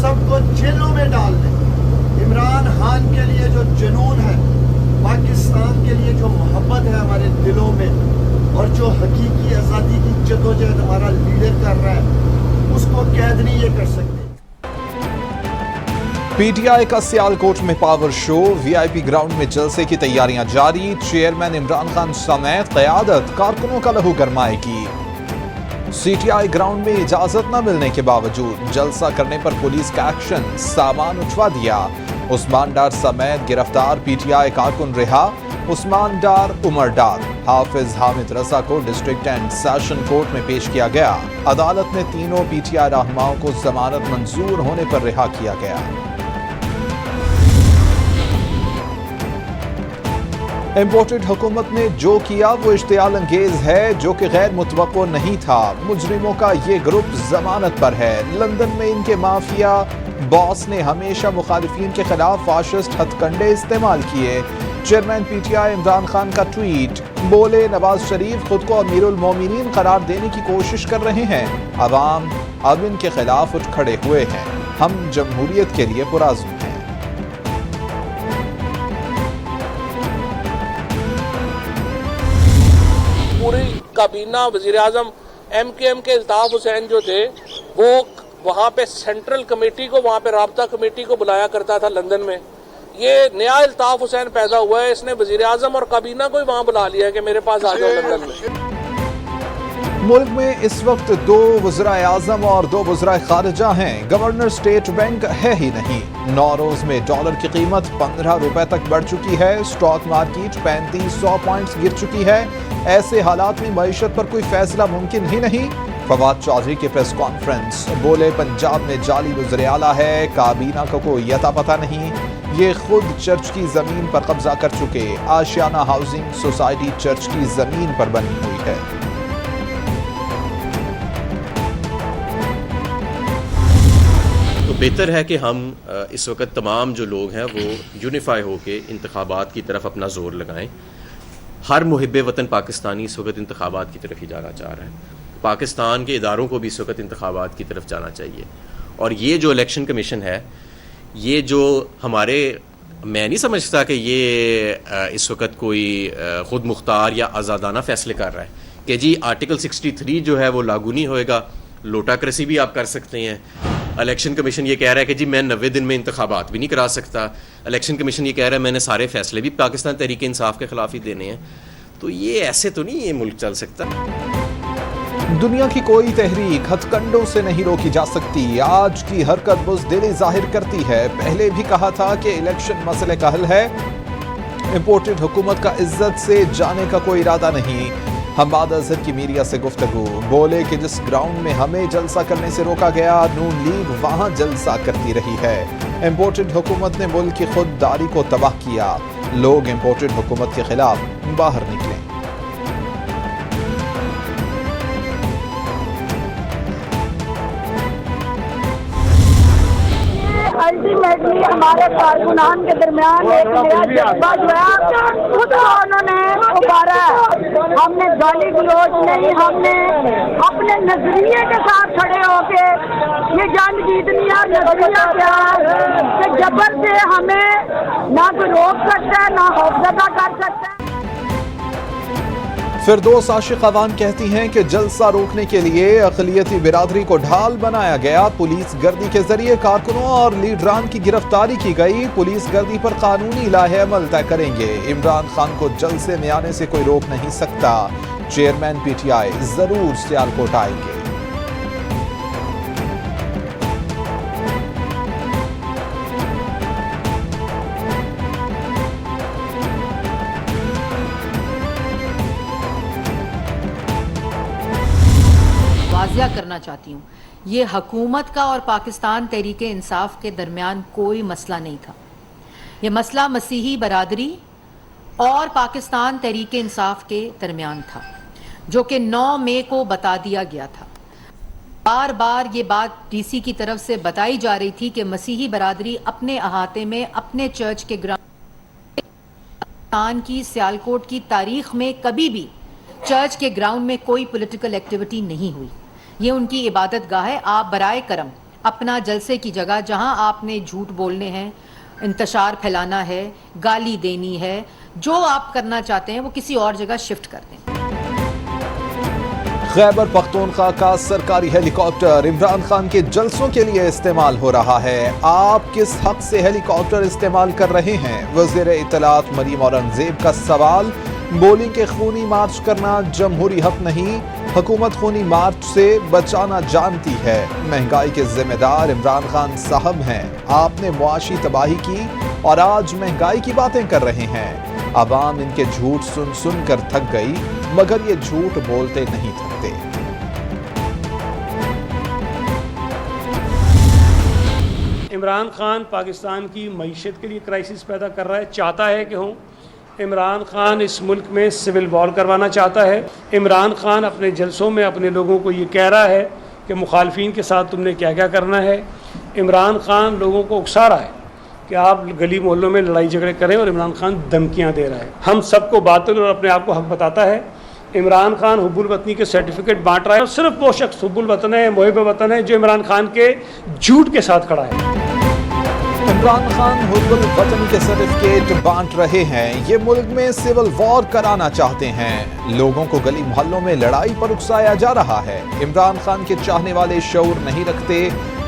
सबको जेलों में डाल दें। इमरान खान के लिए जो जुनून है, पाकिस्तान के लिए जो मोहब्बत है हमारे दिलों में, और जो हकीकी आज़ादी की जदोजहद हमारा लीडर कर रहा है, उसको कैद नहीं ये कर सकते। पीटीआई का सियालकोट में पावर शो, वीआईपी ग्राउंड में जलसे की तैयारियां जारी। चेयरमैन इमरान खान समेत क़यादत कारकुनों का लहू गरमाएगी। सीटीआई ग्राउंड में इजाजत न मिलने के बावजूद जलसा करने पर पुलिस का एक्शन, सामान उठवा दिया। उस्मान डार समेत गिरफ्तार पीटीआई कारकुन रिहा। उस्मान डार, उमर डार, हाफिज हामिद रजा को डिस्ट्रिक्ट एंड सेशन कोर्ट में पेश किया गया। अदालत ने तीनों पीटीआई रहनुमाओं को जमानत मंजूर होने पर रिहा किया गया। इम्पोर्टेड हुकूमत ने जो किया वो इश्तियाल अंगेज है, जो कि गैर मुतवक्को नहीं था। मुजरिमों का ये ग्रुप जमानत पर है। लंदन में इनके माफिया बॉस ने हमेशा मुखालिफिन के खिलाफ फाशिस्ट हथकंडे इस्तेमाल किए। चेयरमैन पीटीआई इमरान खान का ट्वीट, बोले नवाज शरीफ खुद को अमीरुल मोमिनीन करार देने की कोशिश कर रहे हैं। अवाम अब इनके खिलाफ उठ खड़े हुए हैं। हम जमहूरियत के लिए पुराज़्म हैं। पूरी काबीना, वजीर आजम, MKM के अल्ताफ हुसैन जो थे, वो वहाँ पे सेंट्रल कमेटी को, वहाँ पे राब्ता कमेटी को बुलाया करता था लंदन में। ये नया अल्ताफ हुसैन पैदा हुआ है, इसने वजीर आजम और काबीना को ही वहाँ बुला लिया कि मेरे पास आ जाओ लंदन में। मुल्क में इस वक्त 2 वज़राए आज़म और 2 वज़राए खारिजा हैं। गवर्नर स्टेट बैंक है ही नहीं। 9 रोज में डॉलर की कीमत 15 रुपए तक बढ़ चुकी है। स्टॉक मार्केट 3500 पॉइंट्स गिर चुकी है। ऐसे हालात में मईशत पर कोई फैसला मुमकिन ही नहीं। फवाद चौधरी की प्रेस कॉन्फ्रेंस, बोले पंजाब में जाली वज़ीर आला है, काबीना को कोई अता पता नहीं। ये खुद चर्च की जमीन पर कब्जा कर चुके। आशियाना हाउसिंग सोसाइटी चर्च की जमीन पर बनी हुई है। तो बेहतर है कि हम इस वक्त तमाम जो लोग हैं वो यूनिफाई होकर इंतखाबात की तरफ अपना ज़ोर लगाएं। हर मुहिब्बे वतन पाकिस्तानी इस वक्त इंतखाबात की तरफ ही जाना चाह रहा है। पाकिस्तान के इदारों को भी इस वक्त इंतखाबात की तरफ जाना चाहिए। और ये जो इलेक्शन कमीशन है, ये जो हमारे, मैं नहीं समझता कि ये इस वक्त कोई ख़ुद मुख्तार या आज़ादाना फ़ैसले कर रहा है कि जी आर्टिकल 63 जो है वो लागू नहीं होएगा, लोटाक्रेसी भी आप कर सकते हैं। इलेक्शन कमीशन ये कह रहा है कि जी मैं 90 दिन में इंतखाबात भी नहीं करा सकता। इलेक्शन कमीशन ये कह रहा है मैंने सारे फैसले भी पाकिस्तान तहरीक इंसाफ के खिलाफ ही देने हैं। तो ये ऐसे तो नहीं ये मुल्क चल सकता। दुनिया की कोई तहरीक हथकंडों से नहीं रोकी जा सकती। आज की हरकत बुज़दिली जाहिर करती है। पहले भी कहा था कि इलेक्शन मसले का हल है। इम्पोर्टेड हुकूमत का इज्जत से जाने का कोई इरादा नहीं। हम्माद अजहर की मीडिया से गुफ्तगू, बोले कि जिस ग्राउंड में हमें जलसा करने से रोका गया, नून लीग वहां जलसा करती रही है। इम्पोर्टेड हुकूमत ने मुल्क की खुददारी को तबाह किया। लोग इम्पोर्टेड हुकूमत के खिलाफ बाहर निकले। अल्टीमेटली हमारे कारकुनान के दरमियान एक नया जज्बा जो है खुद उन्होंने उभारा है। हमने गाली गलौज नहीं, हमने अपने नजरिए के साथ खड़े होके ये जंग जीतनी है। नजरिया क्या है कि जबर से हमें ना कोई रोक सकता है, ना खौफजदा कर सकता है। फिरदौस आशिक अवान कहती हैं कि जलसा रोकने के लिए अक़लियती बिरादरी को ढाल बनाया गया। पुलिस गर्दी के जरिए कारकुनों और लीडरान की गिरफ्तारी की गई। पुलिस गर्दी पर कानूनी लाहे अमल तय करेंगे। इमरान खान को जलसे में आने से कोई रोक नहीं सकता। चेयरमैन पीटीआई जरूर सियालकोट आएंगे। वाज़िया करना चाहती हूँ, ये हुकूमत का और पाकिस्तान तहरीक इंसाफ के दरमियान कोई मसला नहीं था। ये मसला मसीही बरादरी और पाकिस्तान तहरीक इंसाफ के दरमियान था, जो कि 9 मई को बता दिया गया था। बार बार ये बात डीसी की तरफ से बताई जा रही थी कि मसीही बरादरी अपने अहाते में अपने चर्च के ग्राउंड की सियालकोट की तारीख में कभी भी चर्च के ग्राउंड में कोई पॉलिटिकल एक्टिविटी नहीं हुई। ये उनकी इबादत गाह है। आप बराए करम अपना जलसे की जगह जहां आपने झूठ बोलने हैं, इंतशार फैलाना है, गाली देनी है, जो आप करना चाहते हैं वो किसी और जगह शिफ्ट कर दें। खैबर पख्तूनख्वा का सरकारी हेलीकॉप्टर इमरान खान के जलसों के लिए इस्तेमाल हो रहा है। आप किस हक से हेलीकॉप्टर इस्तेमाल कर रहे हैं? वज़ीर इत्तलात मरीम औरंगजेब का सवाल। बोली के खूनी मार्च करना जमहूरी हक नहीं, हुकूमत खूनी मार्च से बचाना जानती है। महंगाई के जिम्मेदार इमरान खान साहब हैं। आपने मुआशी तबाही की और आज महंगाई की बातें कर रहे हैं। अवाम इनके झूठ सुन सुन कर थक गई, मगर ये झूठ बोलते नहीं थकते। इमरान खान पाकिस्तान की मईशत के लिए क्राइसिस पैदा कर रहा है, चाहता है कि हों। इमरान खान इस मुल्क में सिविल वॉर करवाना चाहता है। इमरान खान अपने जलसों में अपने लोगों को ये कह रहा है कि मुखालफीन के साथ तुमने क्या क्या करना है। इमरान खान लोगों को उकसा रहा है कि आप गली मोहल्लों में लड़ाई झगड़े करें, और इमरान खान धमकियां दे रहा है। हम सबको बातिल और अपने आप को हक बताता है। इमरान खान हुब्बुल वतनी के सर्टिफिकेट बांट रहा है, और सिर्फ वो शख्स हुब्बुल वतन है, मुहिब वतन है, जो इमरान खान के झूठ के साथ खड़ा है। इमरान खान हुब्बुल वतन के सर्टिफिकेट बांट रहे हैं। ये मुल्क में सिविल वॉर कराना चाहते हैं। लोगों को गली मोहल्लों में लड़ाई पर उकसाया जा रहा है। इमरान खान के चाहने वाले शऊर नहीं रखते,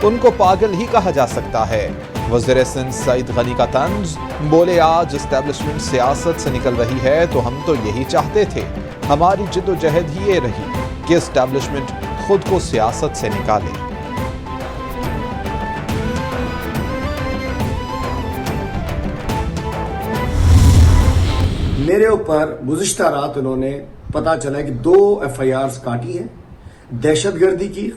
उनको पागल ही कहा जा सकता है। वज़ीर सिंध सईद गनी का तंज। बोले आज एस्टेब्लिशमेंट सियासत से निकल रही है तो हम तो यही चाहते थे। हमारी जिद्दोजहद ही ये रही कि एस्टेब्लिशमेंट खुद को सियासत से निकाले। मेरे ऊपर गुज़िश्ता रात उन्होंने पता चला कि 2 FIRs काटी है, दहशतगर्दी की।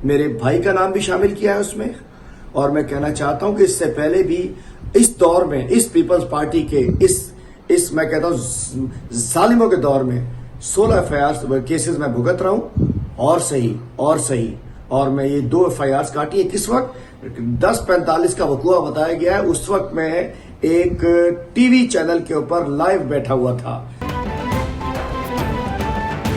मेरे भाई का नाम भी शामिल किया है उसमें। और मैं कहना चाहता हूं कि इससे पहले भी इस दौर में, इस पीपल्स पार्टी के इस मैं कहता हूं जालिमों के दौर में 16 FIRs केसेस में भुगत रहा हूं। और सही और मैं ये 2 FIRs काटी है। किस वक्त 10:45 का वकूआ बताया गया है, उस वक्त मैं एक टीवी चैनल के ऊपर लाइव बैठा हुआ था।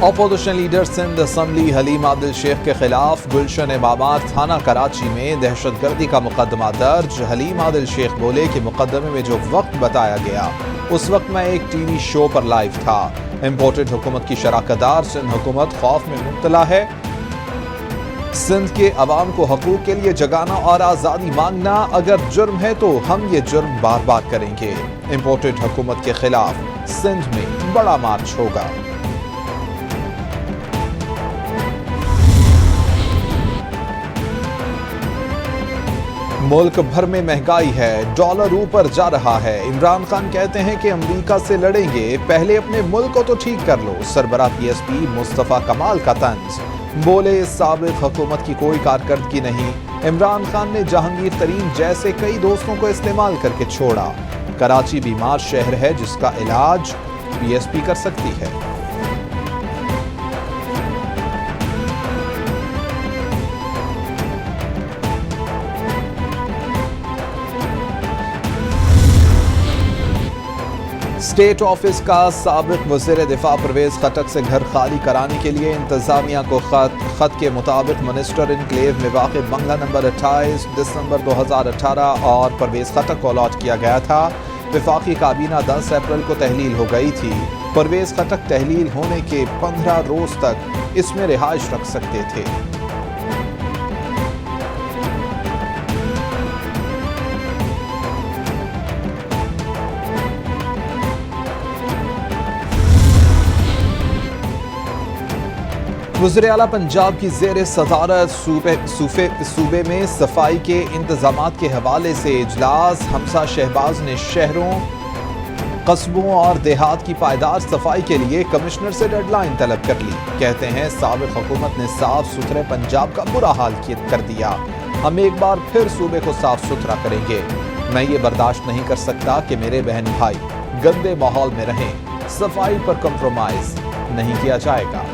Opposition leader Sindh assembly Haleem Adil Sheikh के खिलाफ गुलशन इमामात थाना कराची में दहशतगर्दी का मुकदमा दर्ज। हलीम आदिल शेख बोले कि मुकदमे में जो वक्त बताया गया उस वक्त मैं एक टीवी शो पर लाइव था। इम्पोर्टेड हुकूमत की शराकतदार सिंध हुकूमत खौफ में मुब्तला है। सिंध के अवाम को हकूक के लिए जगाना और आज़ादी मांगना अगर जुर्म है तो हम ये जुर्म बार बार करेंगे। इम्पोर्टेड हुकूमत के खिलाफ सिंध में बड़ा मार्च होगा। मुल्क भर में महंगाई है, डॉलर ऊपर जा रहा है। इमरान खान कहते हैं कि अमेरिका से लड़ेंगे, पहले अपने मुल्क को तो ठीक कर लो। सरबराह PSP मुस्तफा कमाल का तंज। बोले साबिक हुकूमत की कोई कारकर्दगी नहीं। इमरान खान ने जहांगीर तरीन जैसे कई दोस्तों को इस्तेमाल करके छोड़ा। कराची बीमार शहर है जिसका इलाज PSP कर सकती है। स्टेट ऑफिस का साबिक वज़ीर दिफा परवेज खटक से घर खाली कराने के लिए इंतजामिया को खत के मुताबिक मिनिस्टर इनक्लेव में वाक़ बंगला नंबर 28 दिसंबर 2018 और परवेज खटक को अलॉट किया गया था। वफाकी काबीना 10 अप्रैल को तहलील हो गई थी। परवेज खटक तहलील होने के 15 रोज तक इसमें रिहाइश रख सकते थे। वज़ीर आला पंजाब की ज़ेर सदारत सूबे में सफाई के इंतजामात के हवाले से इजलास। हमजा शहबाज ने शहरों, कस्बों और देहात की पायदार सफाई के लिए कमिश्नर से डेडलाइन तलब कर ली। कहते हैं साबिक हुकूमत ने साफ सुथरे पंजाब का बुरा हाल कर दिया। हम एक बार फिर सूबे को साफ सुथरा करेंगे। मैं ये बर्दाश्त नहीं कर सकता कि मेरे बहन भाई गंदे माहौल में रहें। सफाई पर कंप्रोमाइज नहीं किया जाएगा।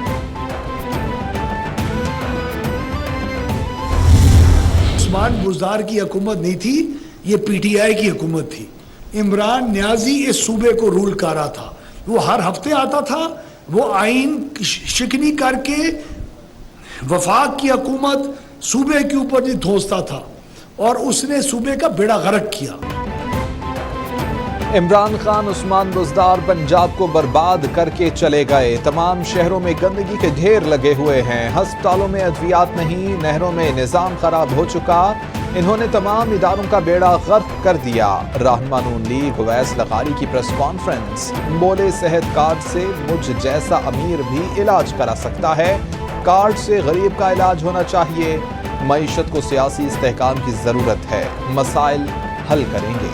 उस्मान बुज़दार की हुकूमत नहीं थी, ये PTI की हुकूमत थी। इमरान न्याजी इस सूबे को रूल कर रहा था। वो हर हफ्ते आता था, वो आइन शिकनी करके वफाक की हुकूमत सूबे के ऊपर भी धोसता था और उसने सूबे का बेड़ा गर्क किया। इमरान खान उस्मान बुज़दार पंजाब को बर्बाद करके चले गए। तमाम शहरों में गंदगी के ढेर लगे हुए हैं। अस्पतालों में अद्वियात नहीं, नहरों में निज़ाम खराब हो चुका। इन्होंने तमाम इदारों का बेड़ा गर्क कर दिया। रहनुमा नून लीग उवैस लग़ारी की प्रेस कॉन्फ्रेंस। बोले सेहत कार्ड से मुझ जैसा अमीर भी इलाज करा सकता है। कार्ड से गरीब का इलाज होना चाहिए। मईशत को सियासी इस्तेहकाम की जरूरत है। मसाइल हल करेंगे।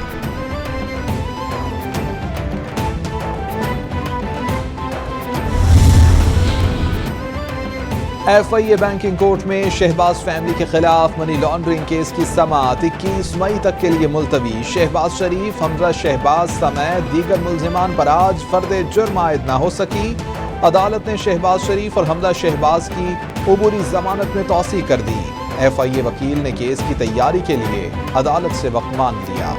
FIA बैंकिंग कोर्ट में शहबाज फैमिली के खिलाफ मनी लॉन्ड्रिंग केस की समाअत 21 मई तक के लिए मुलतवी। शहबाज शरीफ, हमजा शहबाज समेत दीगर मुल्जिमान पर आज फर्द जुर्म आयद न हो सकी। अदालत ने शहबाज शरीफ और हमजा शहबाज की उबूरी जमानत में तौसी कर दी। FIA वकील ने केस की तैयारी के लिए अदालत से वक्त मांग लिया।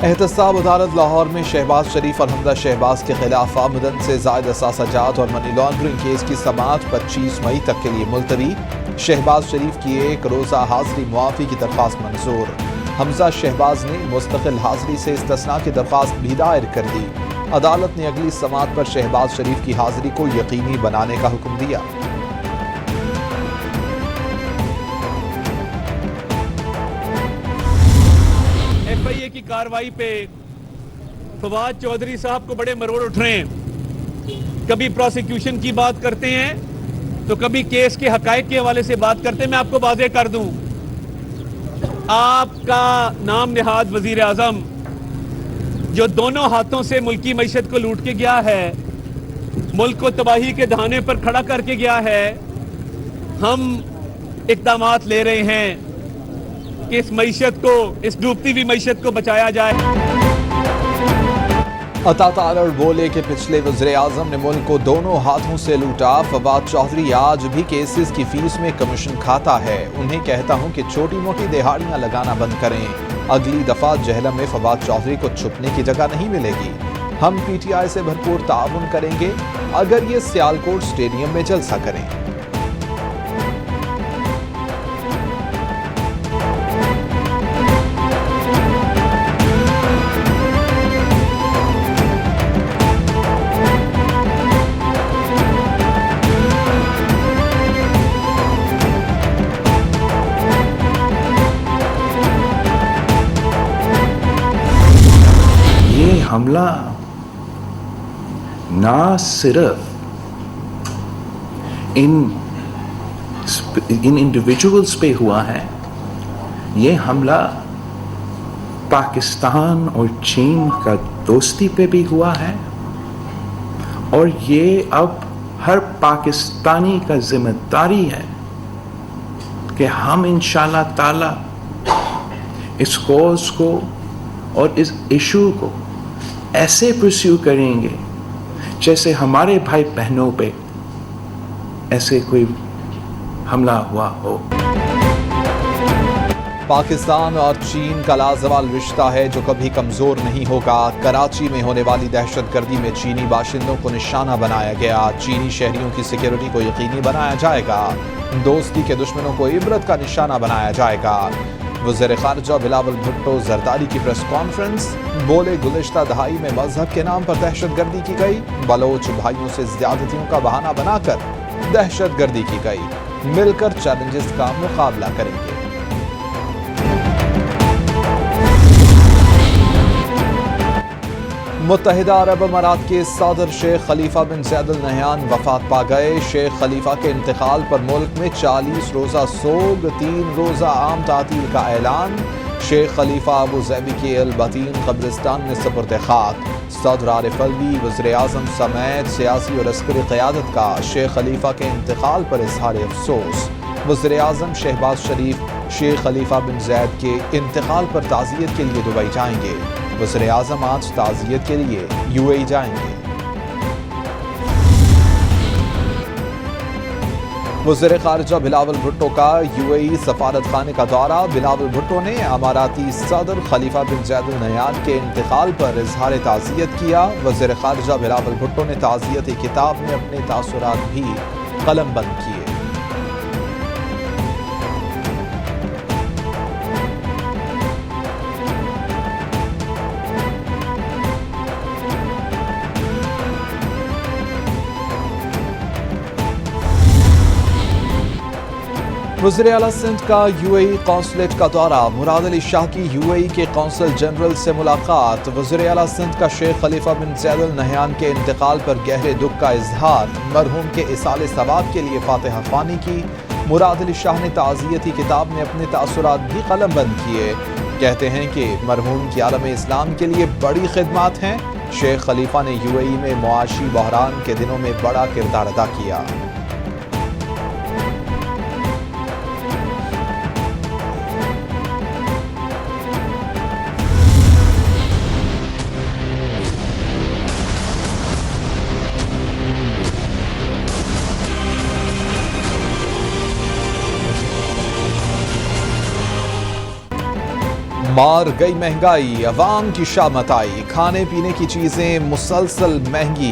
एहतसाब अदालत लाहौर में शहबाज शरीफ और हमजा शहबाज के खिलाफ आमदन से ज़ायद असासाजात और मनी लॉन्ड्रिंग केस की समाअत 25 मई तक के लिए मुलतवी। शहबाज शरीफ की 1 रोज़ा हाज़री मुआफ़ी की दरख्वास्त मंजूर। हमजा शहबाज ने मुस्तकिल हाज़री से इस्तिस्ना की दरख्वास्त भी दायर कर दी। अदालत ने अगली समाअत पर शहबाज शरीफ की हाज़री को यकीनी बनाने का हुक्म दिया। FIA की कार्रवाई पे फवाद चौधरी साहब को बड़े मरोड़ उठ रहे हैं। कभी प्रोसिक्यूशन की बात करते हैं तो कभी केस के हकायक के हवाले से बात करते हैं। मैं आपको वाज़ेह कर दूं, आपका नाम निहाद वजीर आजम जो दोनों हाथों से मुल्की मईशत को लूट के गया है, मुल्क को तबाही के दहाने पर खड़ा करके गया है, हम इक़दामात ले रहे हैं कि इस मईशत को, इस डूबती हुई मईशत को बचाया जाए। अता तारड़ बोले कि पिछले वज़ीर आज़म ने मुल्क को दोनों हाथों से लूटा। फवाद चौधरी आज भी केसेस की फीस में कमीशन खाता है। उन्हें कहता हूं कि छोटी मोटी दिहाड़ियां लगाना बंद करें। अगली दफा जहलम में फवाद चौधरी को छुपने की जगह नहीं मिलेगी। हम PTI से भरपूर ताउन करेंगे अगर ये सियालकोट स्टेडियम में जलसा करें। हमला ना सिर्फ इन इंडिविजुअल्स पे हुआ है, ये हमला पाकिस्तान और चीन का दोस्ती पे भी हुआ है और ये अब हर पाकिस्तानी का जिम्मेदारी है कि हम इंशाअल्लाह ताला इस कॉज को और इस इशू को ऐसे परस्यू करेंगे जैसे हमारे भाई बहनों पे ऐसे कोई हमला हुआ हो। पाकिस्तान और चीन का लाजवाल रिश्ता है जो कभी कमजोर नहीं होगा। कराची में होने वाली दहशतगर्दी में चीनी बाशिंदों को निशाना बनाया गया। चीनी शहरियों की सिक्योरिटी को यकीनी बनाया जाएगा। दोस्ती के दुश्मनों को इबरत का निशाना बनाया जाएगा। वज़ीर ख़ारिजा बिलावल भुट्टो जरदारी की प्रेस कॉन्फ्रेंस। बोले गुज़िश्ता दहाई में मजहब के नाम पर दहशतगर्दी की गई। बलोच भाइयों से ज्यादतियों का बहाना बनाकर दहशतगर्दी की गई। मिलकर चैलेंजेस का मुकाबला करेंगे। मुत्तहिदा अरब अमारात के सदर शेख खलीफा बिन ज़ैद अल नहयान वफात पा गए। शेख खलीफा के इंतकाल पर मुल्क में 40 रोज़ा सोग, 3 रोज़ा आम तातील का ऐलान। शेख खलीफा अबू ज़ैबी के अल-बतीन कब्रिस्तान में सपुर्द खाक। सदर आरिफ अलवी, वज़ीर आज़म समेत सियासी और अस्करी क़यादत का शेख खलीफा के इंतकाल पर इज़हार अफसोस। वज़ीर आज़म शहबाज शरीफ शेख खलीफा बिन ज़ैद के इंतकाल पर ताज़ियत के लिए दुबई जाएंगे। वज़ीर आज़म आज ताज़ियत के लिए UAE जाएंगे। वज़ीर ख़ारिजा बिलावल भुट्टो का UAE सफारत खाने का दौरा। बिलावल भुट्टो ने अमाराती सदर खलीफा बिन ज़ैद अल नहयान के इंतकाल पर इजहार ताज़ियत किया। वज़ीर ख़ारिजा बिलावल भुट्टो ने ताज़ियती किताब में अपने तासुरात भी कलमबंद किए। वज़ीर आला सिंध का UAE कौंसलेट का दौरा। मुराद अली शाह की UAE के कौंसल जनरल से मुलाकात। वज़ीर आला सिंध का शेख खलीफा बिन ज़ैद अल नहयान के इंतकाल पर गहरे दुख का इजहार। मरहूम के इसाले सवाब के लिए फातिहा ख्वानी की। मुराद अली शाह ने ताज़ियती किताब में अपने तासुरात भी कलमबंद किए। कहते हैं कि मरहूम की आलम इस्लाम के लिए बड़ी खिदमात हैं। शेख खलीफा ने UAE में मुआशी बहरान के दिनों में बड़ा किरदार अदा किया। मार गई महंगाई, अवाम की शामत आई। खाने पीने की चीजें मुसलसल महंगी।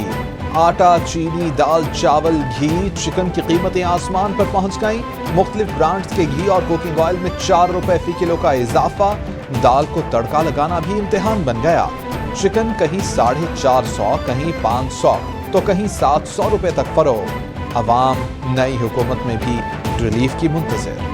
आटा, चीनी, दाल, चावल, घी, चिकन की कीमतें आसमान पर पहुंच गईं। मुख्तलिफ ब्रांड्स के घी और कुकिंग ऑयल में 4 रुपए फी किलो का इजाफा। दाल को तड़का लगाना भी इम्तिहान बन गया। चिकन कहीं 450, कहीं 500 तो कहीं 700 रुपए तक फरोख्त। अवाम नई हुकूमत में भी रिलीफ की मुंतज़िर।